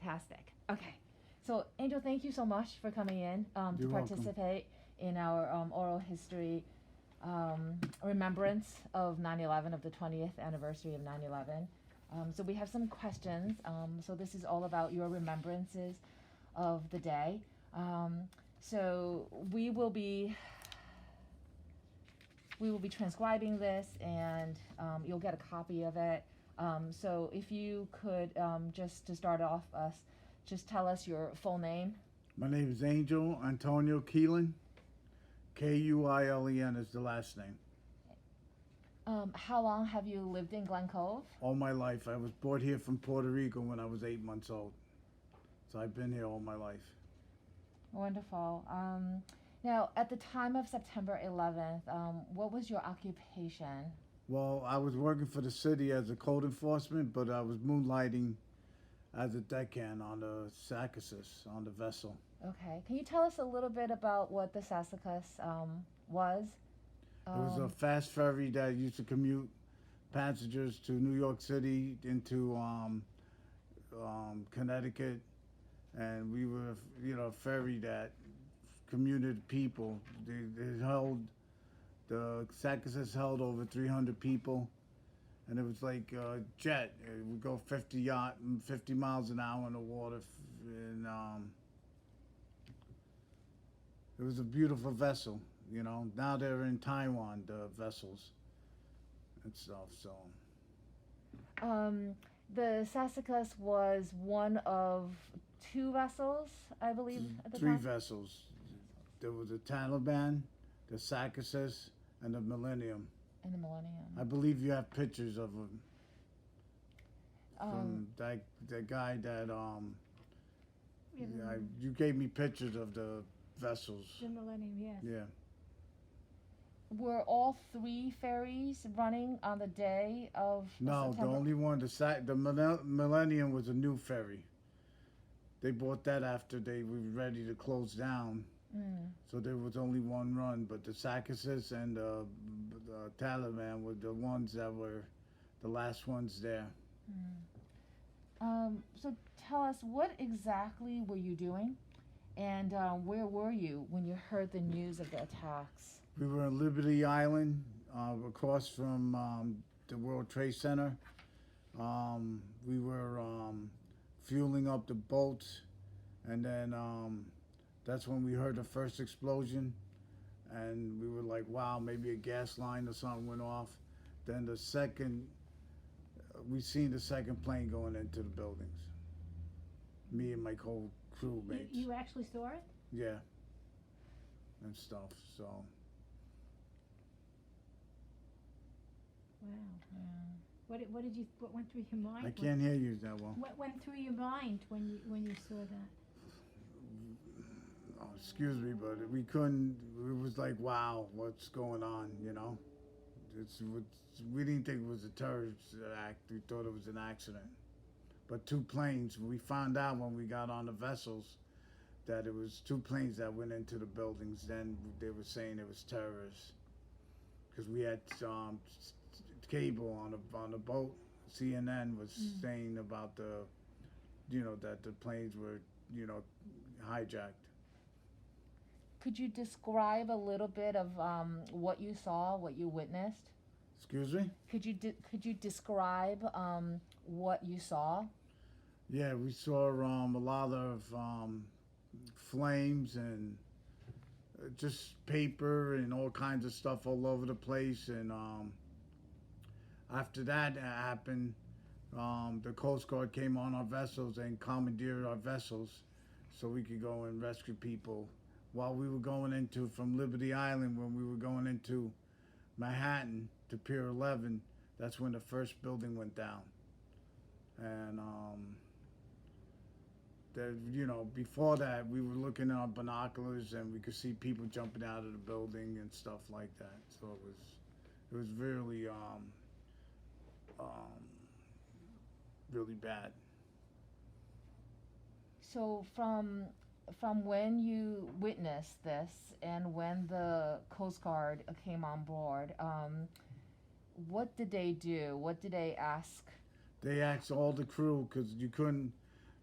Fantastic. Okay. So, Angel, thank you so much for coming in to You're welcome. participate in our oral history remembrance of 9/11, of the 20th anniversary of 9/11. So we have some questions. So this is all about your remembrances of the day. So we will be transcribing this, and you'll get a copy of it. So if you could just to start off us, just tell us your full name. My name is Angel Antonio Kuilan. Kuilen is the last name. How long have you lived in Glen Cove? All my life. I was brought here from Puerto Rico when I was 8 months old. So I've been here all my life. Wonderful. Now, at the time of September 11th, what was your occupation? Well, I was working for the city as a code enforcement, but I was moonlighting as a deckhand on the Zacchaeus, on the vessel. Okay. Can you tell us a little bit about what the Sassacus was? It was a fast ferry that used to commute passengers to New York City into Connecticut, and we were, a ferry that commuted people. They held the Zacchaeus held over 300 people, and it was like a jet. It would go 50 miles an hour in the water, and it was a beautiful vessel. Now they're in Taiwan, the vessels and stuff. So The Sassacus was one of two vessels, I believe, at the three time. vessels. There was the Taliban, the Zacchaeus, and the Millennium. In the Millennium. I believe you have pictures of them. Um, From the guy that Yeah, you gave me pictures of the vessels. the Millennium, yes. Yeah. were all three ferries running on the day of No, the September? only one, the Millennium was a new ferry. They bought that after they were ready to close down. So there was only one run, but the Zacchaeus and the Taliban were the ones that were the last ones there. So tell us, what exactly were you doing, and where were you when you heard the news of the attacks? We were on Liberty Island, across from the World Trade Center. We were fueling up the boats, and then that's when we heard the first explosion, and we were like, wow, maybe a gas line or something went off. Then we seen the second plane going into the buildings. Me and my crewmates. You actually saw it? Yeah. And stuff, so. Wow. Yeah. What went through your mind? I can't hear you that well. What went through your mind when you saw that? Oh, excuse me, but we couldn't. It was like, wow, what's going on? We didn't think it was a terrorist act. We thought it was an accident. But two planes. We found out when we got on the vessels that it was two planes that went into the buildings. Then they were saying it was terrorists because we had cable on the boat. CNN was saying about that the planes were hijacked. Could you describe a little bit of what you saw, what you witnessed? Excuse me? Could you describe what you saw? Yeah, we saw a lot of flames and just paper and all kinds of stuff all over the place. And after that happened, the Coast Guard came on our vessels and commandeered our vessels so we could go and rescue people. While we were going from Liberty Island, when we were going into Manhattan to Pier 11, that's when the first building went down. And before that, we were looking at our binoculars and we could see people jumping out of the building and stuff like that. So it was really really bad. So from when you witnessed this and when the Coast Guard came on board, what did they do? What did they ask? They asked all the crew because you couldn't.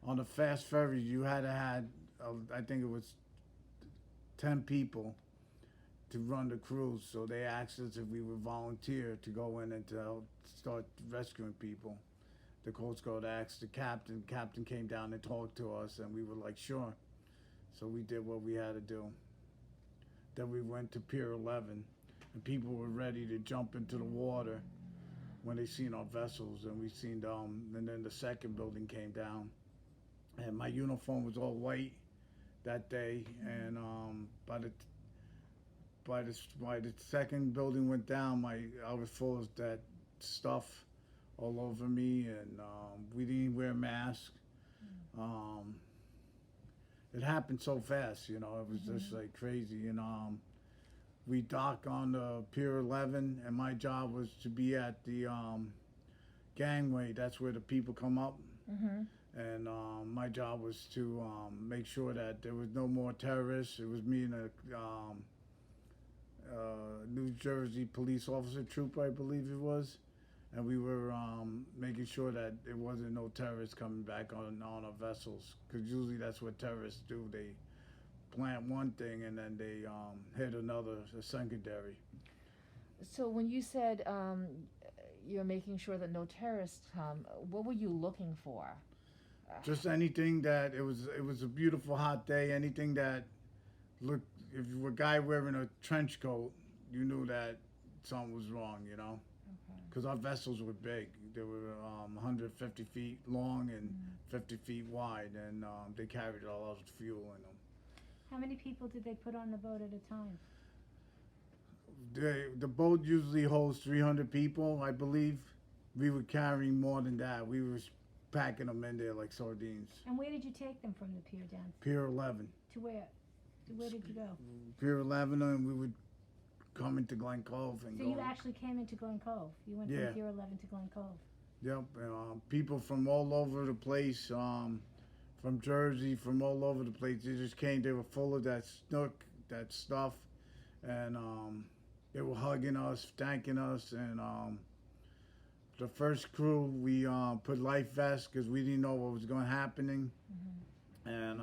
on the fast ferry, you had to had, I think it was 10 people to run the cruise. So they asked us if we would volunteer to go in and to help start rescuing people. The Coast Guard asked the captain. Captain came down and talked to us, and we were like, sure. So we did what we had to do. Then we went to Pier 11, and people were ready to jump into the water when they seen our vessels, and we seen and then the second building came down, and my uniform was all white that day, and by the second building went down, I was full of that stuff all over me, and we didn't wear masks. It happened so fast, you know. It was just like crazy, and we docked on the Pier 11, and my job was to be at the gangway. That's where the people come up. And my job was to make sure that there was no more terrorists. It was me and a New Jersey police officer trooper, I believe it was. And we were making sure that there wasn't no terrorists coming back on our vessels. Because usually that's what terrorists do. They plant one thing and then they hit another, a secondary. So when you said you're making sure that no terrorists come, what were you looking for? Just anything that it was a beautiful hot day. Anything that looked, if you were a guy wearing a trench coat, you knew that something was wrong, you know. Because our vessels were big. They were 150 feet long and 50 feet wide, and they carried a lot of fuel in them. How many people did they put on the boat at a time? The boat usually holds 300 people, I believe. We were carrying more than that. We were packing them in there like sardines. And where did you take them from the pier down? Pier 11. To where? To where did you go? Pier 11, and we would come into Glen Cove and So go. you actually came into Glen Cove. You went Yeah. from Pier 11 to Glen Cove. Yep, people from all over the place, from Jersey, from all over the place. They just came. They were full of that snook, that stuff, and they were hugging us, thanking us. And the first crew, we put life vests because we didn't know what was going to happening. And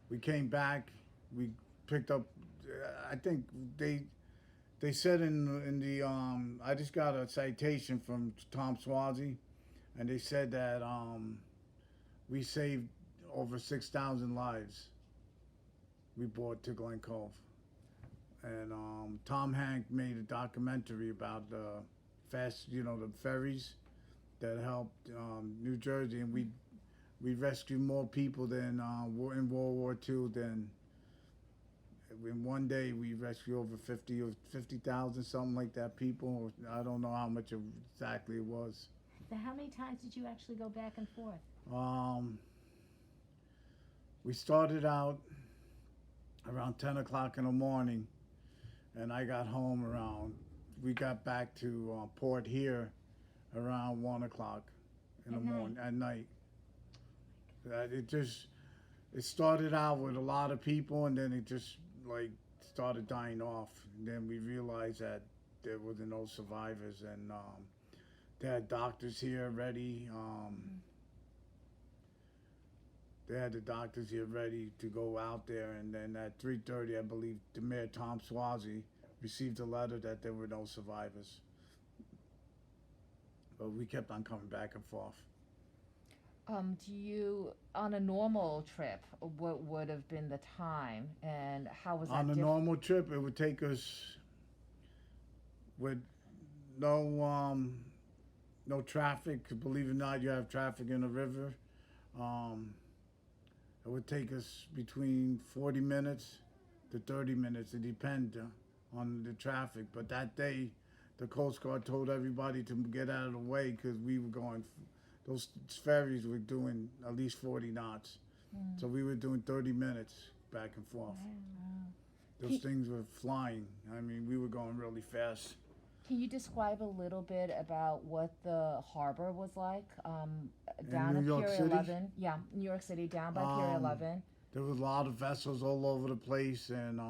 we came back. We picked up. I think they said in the I just got a citation from Tom Swazi, and they said that we saved over 6,000 lives. We brought to Glen Cove, and Tom Hank made a documentary about the the ferries that helped New Jersey, and we rescued more people than in World War II than. In one day, we rescued over 50,000, something like that, people. I don't know how much exactly it was. So how many times did you actually go back and forth? We started out around 10 o'clock in the morning, and I got home we got back to port here around 1 o'clock in the morning, at night. It started out with a lot of people, and then it just started dying off, and then we realized that there wasn't no survivors, and they had doctors here ready. They had the doctors here ready to go out there, and then at 3:30, I believe, the mayor Tom Swazi received a letter that there were no survivors. But we kept on coming back and forth. Do you, on a normal trip, what would have been the time, and how was that On a different? normal trip, it would take us with no traffic. 'Cause believe it or not, you have traffic in the river. It would take us between 40 minutes to 30 minutes. It depends on the traffic. But that day, the Coast Guard told everybody to get out of the way because we were going. Those ferries were doing at least 40 knots. So we were doing 30 minutes back and forth. Wow. Those things were flying. I mean, we were going really fast. Can you describe a little bit about what the harbor was like down New at York Pier City? 11? Yeah, New York City, down by Pier 11. There was a lot of vessels all over the place, and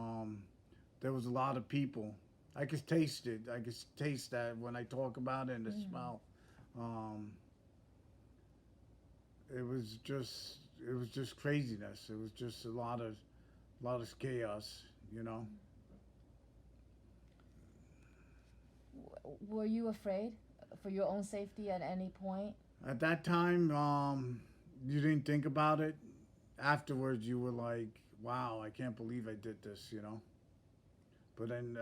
there was a lot of people. I could taste it. I could taste that when I talk about it and the smell. it was just craziness. It was just a lot of chaos, you know. Were you afraid for your own safety at any point? At that time, you didn't think about it. Afterwards, you were like, "Wow, I can't believe I did this," you know. But then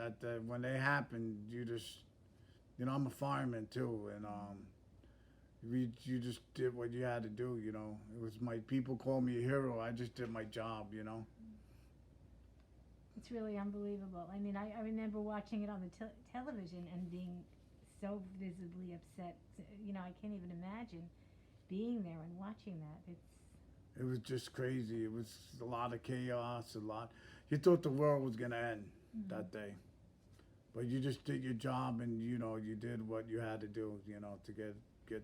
when they happened, you just, you know, I'm a fireman too, and you just did what you had to do, you know. It was my people call me a hero. I just did my job, you know. It's really unbelievable. I mean, I remember watching it on the television and being so visibly upset. You know, I can't even imagine being there and watching that. It was just crazy. It was a lot of chaos, a lot. You thought the world was gonna end that day, but you just did your job, and you know you did what you had to do, you know, to get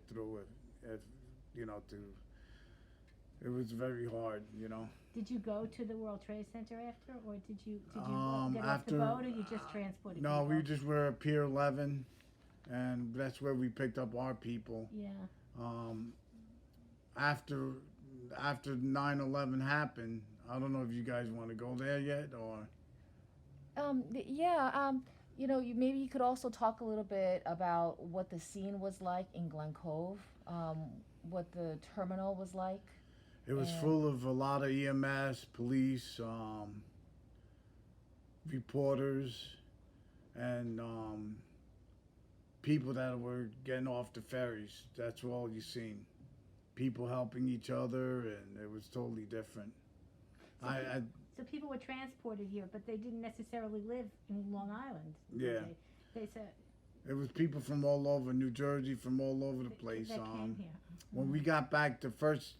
through it. If you know, it was very hard, you know. Did you go to the World Trade Center after, or did you get off the After boat, or you just transported no, people? we just were at Pier 11, and that's where we picked up our people. Yeah. After 9/11 happened, I don't know if you guys want to go there yet, or Yeah, you know, maybe you could also talk a little bit about what the scene was like in Glen Cove, what the terminal was like. it was And- full of a lot of EMS, police, reporters, and people that were getting off the ferries. That's all you seen. People helping each other, and it was totally different. So, so people were transported here, but they didn't necessarily live in Long Island. did Yeah. They said It was people from all over New Jersey, from all over the place. that came here. When we got back, the first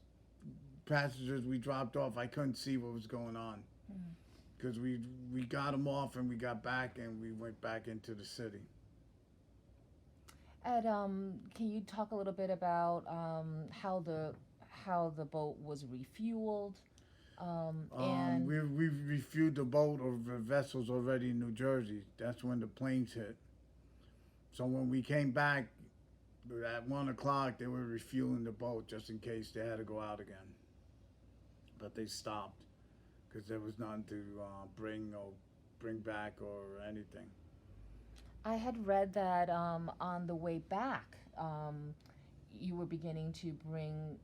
passengers we dropped off, I couldn't see what was going on because we got them off and we got back and we went back into the city. And can you talk a little bit about how the boat was refueled? And We refueled the boat or the vessels already in New Jersey. That's when the planes hit. So when we came back at 1 o'clock, they were refueling the boat just in case they had to go out again. But they stopped because there was nothing to bring back or anything. I had read that on the way back, you were beginning to bring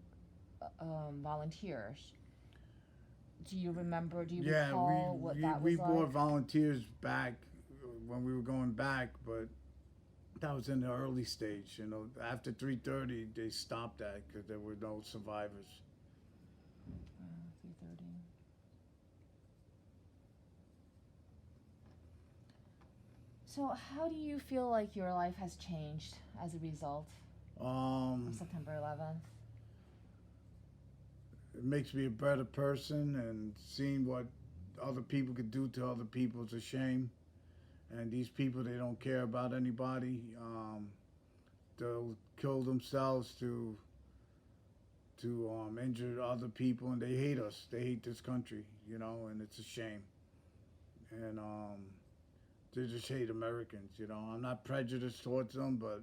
volunteers. Do you remember? Do you recall what that was we like? brought volunteers back when we were going back, but that was in the early stage. You know, after 3:30, they stopped that because there were no survivors. 3:30. So, how do you feel like your life has changed as a result of September 11th? It makes me a better person, and seeing what other people could do to other people is a shame. And these people, they don't care about anybody. They'll kill themselves to injure other people, and they hate us. They hate this country, you know, and it's a shame. And they just hate Americans, you know. I'm not prejudiced towards them, but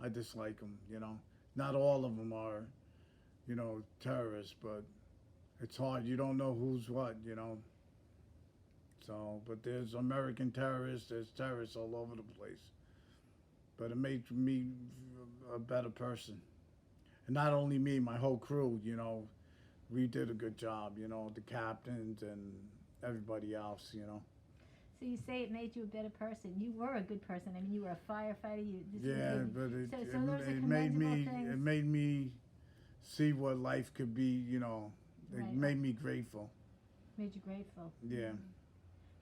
I dislike them, you know. Not all of them are, you know, terrorists, but it's hard. You don't know who's what, you know. So, but there's American terrorists, there's terrorists all over the place. But it made me a better person. And not only me, my whole crew, you know, we did a good job, you know, the captains and everybody else, you know. So you say it made you a better person. You were a good person. I mean, you were a firefighter. But so those are it made me commendable things. it made me see what life could be, you know. It Right. made me grateful. Made you grateful. Yeah.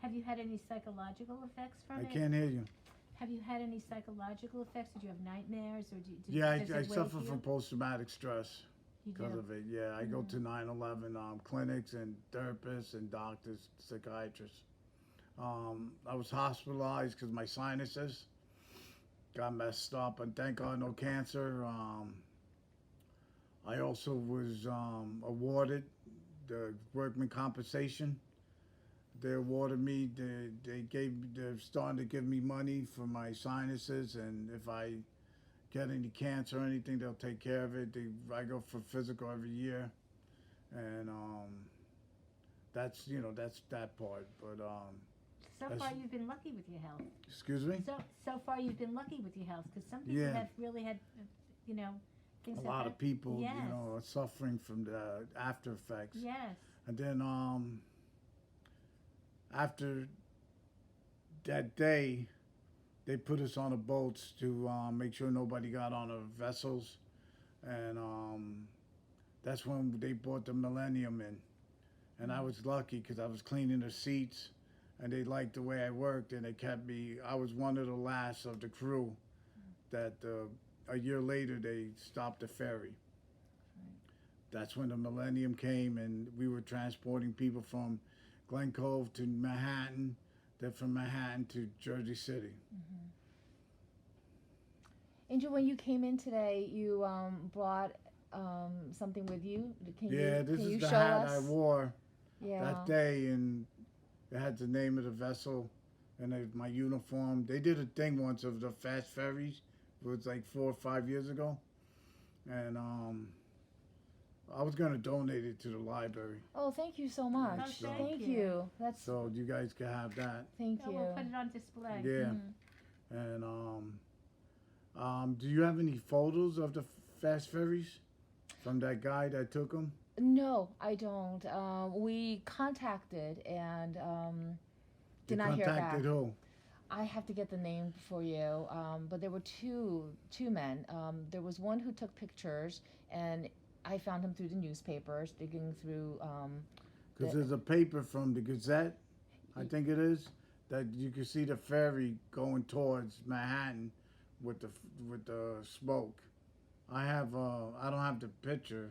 Have you had any psychological effects from I it? can't hear you. Have you had any psychological effects? Did you have nightmares, or Yeah, does it I weigh suffer for you? from post-traumatic stress You because do. of it. Yeah, I go to 9/11 clinics and therapists and doctors, psychiatrists. I was hospitalized because my sinuses got messed up, and thank God no cancer. I also was awarded the workman compensation. They awarded me. They're starting to give me money for my sinuses, and if I get any cancer or anything, they'll take care of it. I go for physical every year, and that's that's that part. But So that's- far, you've been lucky with your health. excuse me. So far, you've been lucky with your health, because some people Yeah. have really had, you know, things A that lot of people, Yes. are suffering from the after effects. Yes. And then after that day, they put us on the boats to make sure nobody got on the vessels, and that's when they brought the Millennium in, and I was lucky because I was cleaning the seats, and they liked the way I worked, and they kept me. I was one of the last of the crew that a year later they stopped the ferry. That's when the Millennium came, and we were transporting people from Glen Cove to Manhattan, then from Manhattan to Jersey City. Angel, when you came in today, you brought something with you. Can Yeah, you, this can is you the show hat us? I wore Yeah. that day, and it had the name of the vessel and my uniform. They did a thing once of the fast ferries. It was like 4 or 5 years ago, and I was gonna donate it to the library, Oh, thank you so much. Oh, thank Thank you. you. That's so you guys can have that. thank Oh, you. we'll put it on display. Yeah, Mhm. and do you have any photos of the fast ferries from that guy that took them? No, I don't. We contacted and did not hear back. Contacted who? I have to get the name for you. But there were two men. There was one who took pictures, and I found him through the newspapers, digging through. Because there's a paper from the Gazette, I think it is, that you can see the ferry going towards Manhattan with the smoke. I don't have the picture.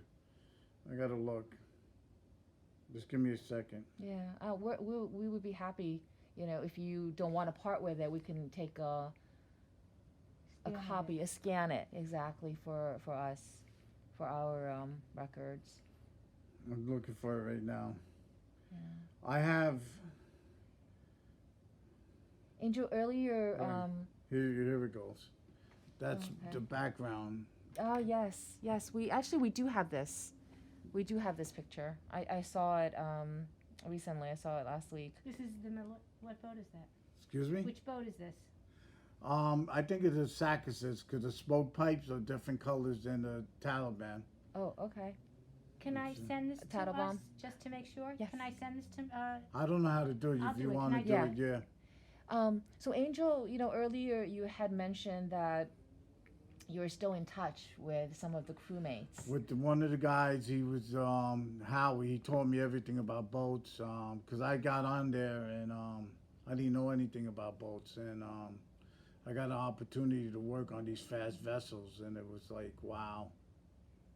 I gotta look. Just give me a second. Yeah, we would be happy. If you don't want to part with it, we can take a Scan it. copy, scan it exactly for us, for our records. I'm looking for it right now. Yeah. I have Angel, earlier. Right. Here it goes. That's Okay. the background. Oh yes. We do have this. We do have this picture. I saw it recently. I saw it last week. This is what boat is that? Excuse me. Which boat is this? I think it's a Sackuses because the smoke pipes are different colors than the Taliban. Oh, okay. Can I send this to Tattle us bomb? just to make sure? Yes. Can I send this to? I don't know how to do it. I'll If do you it. want to Can I do do it, yeah. So Angel, earlier you had mentioned that you were still in touch with some of the crewmates. With one of the guys, he was Howie. He taught me everything about boats because I got on there and I didn't know anything about boats, and I got an opportunity to work on these fast vessels, and it was like, wow.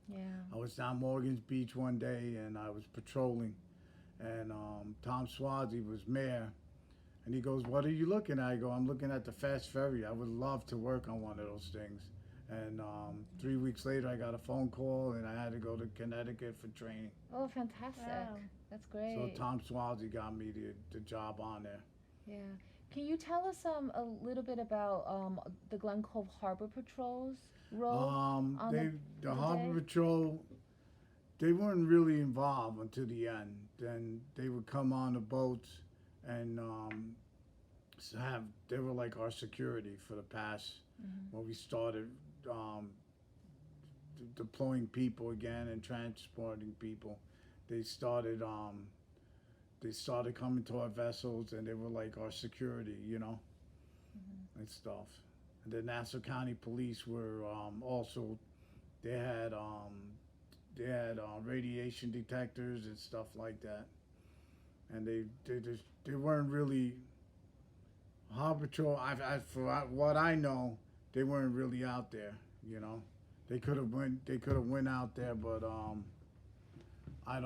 Yeah. I was down Morgan's Beach one day, and I was patrolling, and Tom Swazi was mayor, and he goes, "What are you looking at?" I go, "I'm looking at the fast ferry. I would love to work on one of those things." And 3 weeks later, I got a phone call, and I had to go to Connecticut for training. Oh, fantastic. Wow. That's great. So Tom Swazi got me the job on there. Yeah. Can you tell us a little bit about the Glen Cove Harbor Patrol's role? on The the Harbor day? Patrol, they weren't really involved until the end. Then they would come on the boats and they were like our security for the past when we started deploying people again and transporting people. They started coming to our vessels, and they were like our security, and stuff. And the Nassau County Police were also, they had radiation detectors and stuff like that. And they weren't really Harbor Patrol. For what I know, they weren't really out there. They could have went out there, but I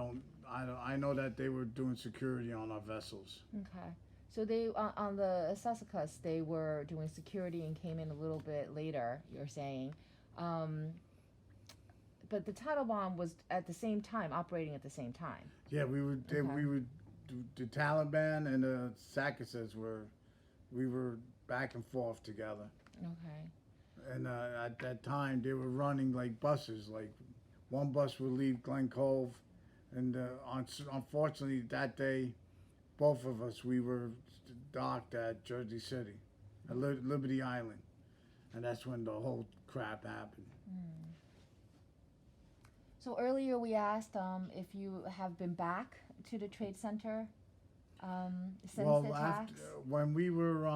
know that they were doing security on our vessels. Okay. So they on the Sessicus, they were doing security and came in a little bit later. You're saying, but the Tattle Bomb was at the same time operating at the same time. Yeah, we would. Okay. We would. The Taliban and the Sackuses we were back and forth together. Okay. and at that time they were running like buses. Like one bus would leave Glen Cove, and unfortunately that day, both of us we were docked at Jersey City, at Liberty Island, and that's when the whole crap happened. Mm. So earlier we asked if you have been back to the Trade Center since the attacks. When we were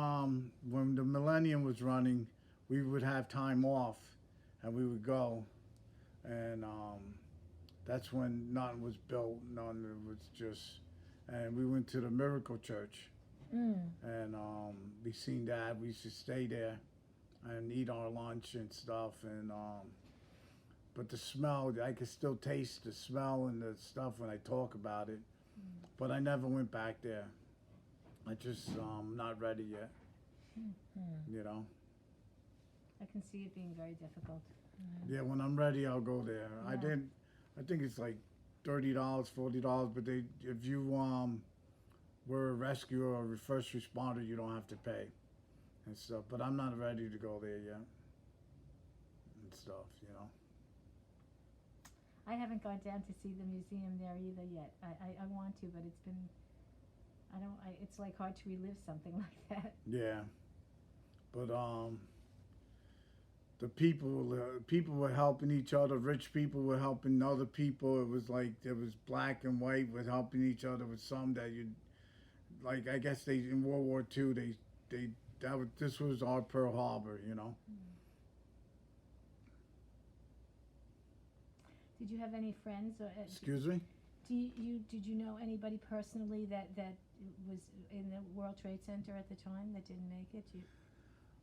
when the Millennium was running, we would have time off, and we would go, and that's when nothing was built. None. It was just, and we went to the Miracle Church, and we seen that. We used to stay there, and eat our lunch and stuff, and but the smell, I could still taste the smell and the stuff when I talk about it. But I never went back there. I just not ready yet. You know. I can see it being very difficult. Yeah, when I'm ready, I'll go there. Yeah. I think it's like $30, $40, but if you were a rescue or a first responder, you don't have to pay and stuff. But I'm not ready to go there yet and stuff. You know. I haven't gone down to see the museum there either yet. I want to, but it's been, it's like hard to relive something like that. Yeah, but the people were helping each other. Rich people were helping other people. It was like there was black and white were helping each other with some that you, like I guess they in World War II this was our Pearl Harbor, you know. Did you have any friends or? Excuse me? Did you know anybody personally that was in the World Trade Center at the time that didn't make it?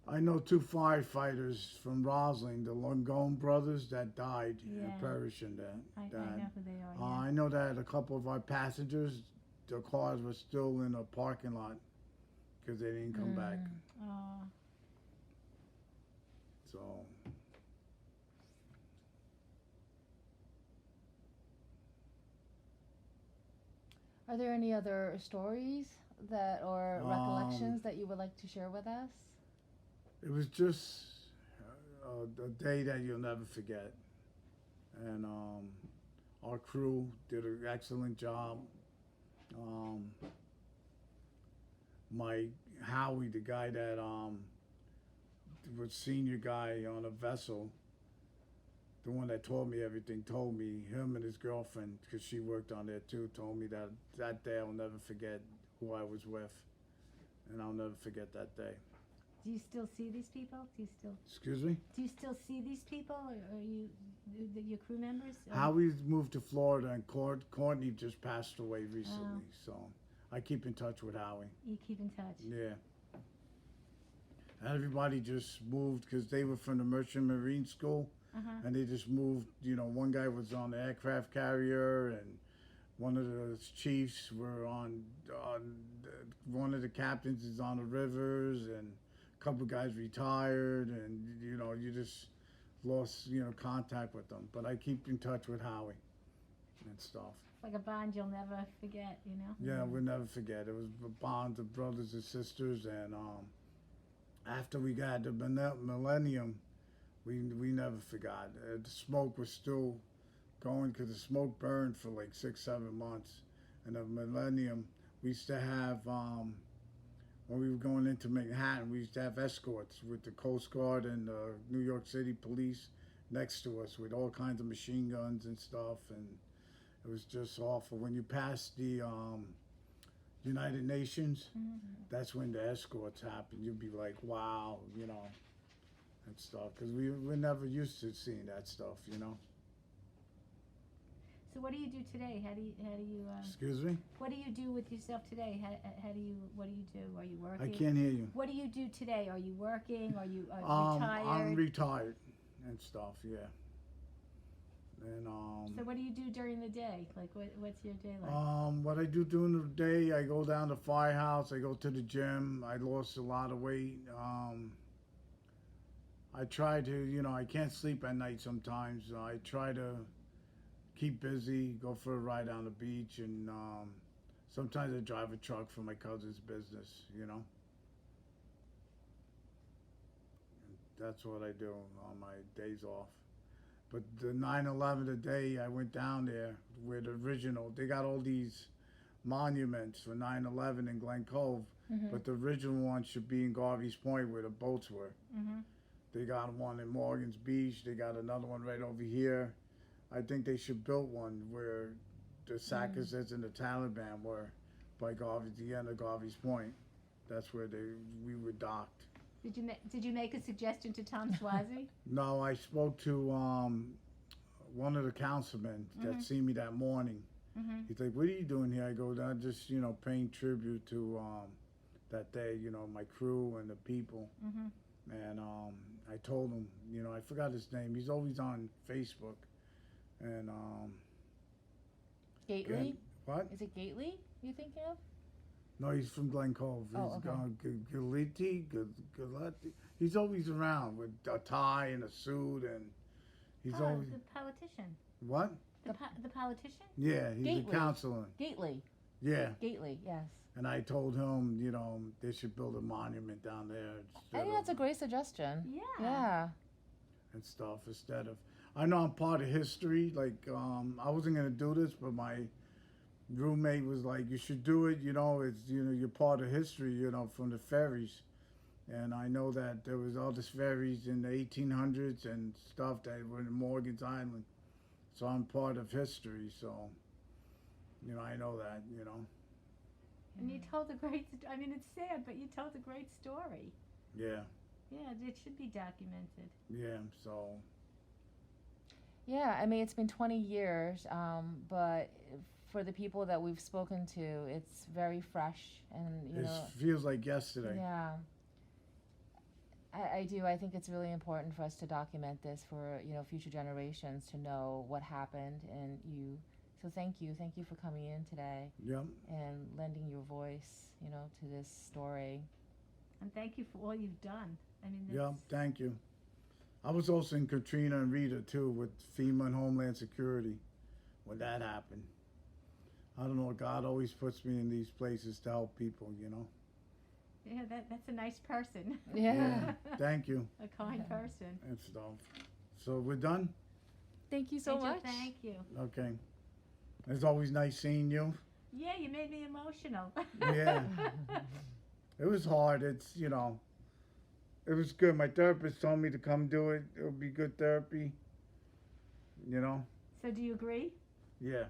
I know 2 firefighters from Roslyn, the Langone brothers that died and perished in that. I know who they are. I know that a couple of our passengers, their cars were still in a parking lot because they didn't come back. So. Are there any other stories that or recollections that you would like to share with us? It was just a day that you'll never forget, and our crew did an excellent job. Howie, the guy that was senior guy on a vessel, the one that told me everything, told me, him and his girlfriend, because she worked on there too, told me that day I'll never forget who I was with, and I'll never forget that day. Do you still see these people? Excuse me? Do you still see these people, or are you your crew members? Howie's moved to Florida, and Courtney just passed away recently, so I keep in touch with Howie. You keep in touch? Yeah. Everybody just moved because they were from the Merchant Marine School, and they just moved. You know, one guy was on the aircraft carrier, and one of the chiefs were on one of the captains is on the rivers, and a couple of guys retired, and you know, you just lost contact with them. But I keep in touch with Howie and stuff. It's like a bond you'll never forget, you know? Yeah, we'll never forget. It was a bond of brothers and sisters, and after we got the Millennium, we never forgot. The smoke was still going because the smoke burned for like 6-7 months, and the Millennium, we used to have when we were going into Manhattan, we used to have escorts with the Coast Guard and the New York City police next to us with all kinds of machine guns and stuff, and it was just awful. When you pass the United Nations, that's when the escorts happen. You'd be like, wow, and stuff, because we're never used to seeing that stuff, So what do you do today? How do you Excuse me? What do you do with yourself today? What do you do? Are you working? I can't hear you. What do you do today? Are you working? Are you retired? I'm retired and stuff, yeah. And So what do you do during the day? Like what's your day like? What I do during the day, I go down to Firehouse, I go to the gym. I lost a lot of weight. I try to, I can't sleep at night sometimes. I try to keep busy, go for a ride on the beach, and sometimes I drive a truck for my cousin's business, That's what I do on my days off. But the 9/11, the day I went down there, where the original, they got all these monuments for 9/11 in Glen Cove, Mhm. but the original one should be in Garvey's Point where the boats were. Mhm. They got one in Morgan's Beach. They got another one right over here. I think they should build one where the Sackers and the Taliban were by Garvey, the end of Garvey's Point. That's where we were docked. Did you make a suggestion to Tom Swazi? No, I spoke to one of the councilmen that seen me that morning. Mm-hmm. He's like, "What are you doing here?" I go, "I'm just, paying tribute to that day, my crew and the people." Mm-hmm. And I told him, I forgot his name. He's always on Facebook. And Gately? what? Is it Gately you thinking of? No, he's from Glen Cove. Oh, He's okay. gone Galiti. He's always around with a tie and a suit, and he's Oh, always the politician. what? The politician? Yeah, he's Gately. a councilor. Gately. Yeah, Gately, yes. and I told him, they should build a monument down there I think that's a great suggestion. Yeah. Yeah. and stuff instead of. I know I'm part of history. Like I wasn't gonna do this, but my roommate was like, "You should do it. It's you're part of history. From the ferries." And I know that there was all these ferries in the 1800s and stuff that were in Morgan's Island. So I'm part of history. So I know that. And you told a great. I mean, it's sad, but you told a great story. Yeah, Yeah, it should be documented. yeah. So Yeah, I mean, it's been 20 years, but for the people that we've spoken to, it's very fresh and, it feels like yesterday. yeah. I do. I think it's really important for us to document this for, future generations to know what happened and so thank you. Thank you for coming in today Yep. and lending your voice, to this story. And thank you for all you've done. I mean, Yep. Thank you. I was also in Katrina and Rita too with FEMA and Homeland Security when that happened. I don't know. God always puts me in these places to help people. Yeah, that's a nice person. Yeah. Thank you A kind person. and stuff. So we're done. Thank you so Angel, much. Thank you. Okay. It's always nice seeing you. Yeah, you made me emotional. Yeah. It was hard. It's it was good. My therapist told me to come do it. It would be good therapy. So do you agree? Yeah.